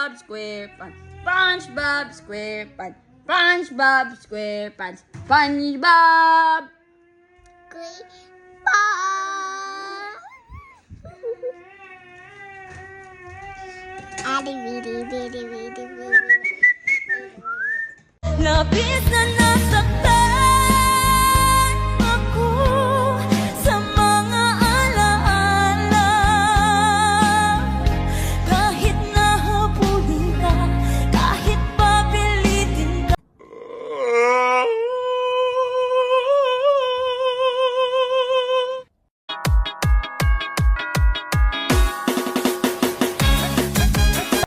SpongeBob SquarePants, SpongeBob SquarePants, SpongeBob SquarePants, SpongeBob. Great. Bye. Lapis na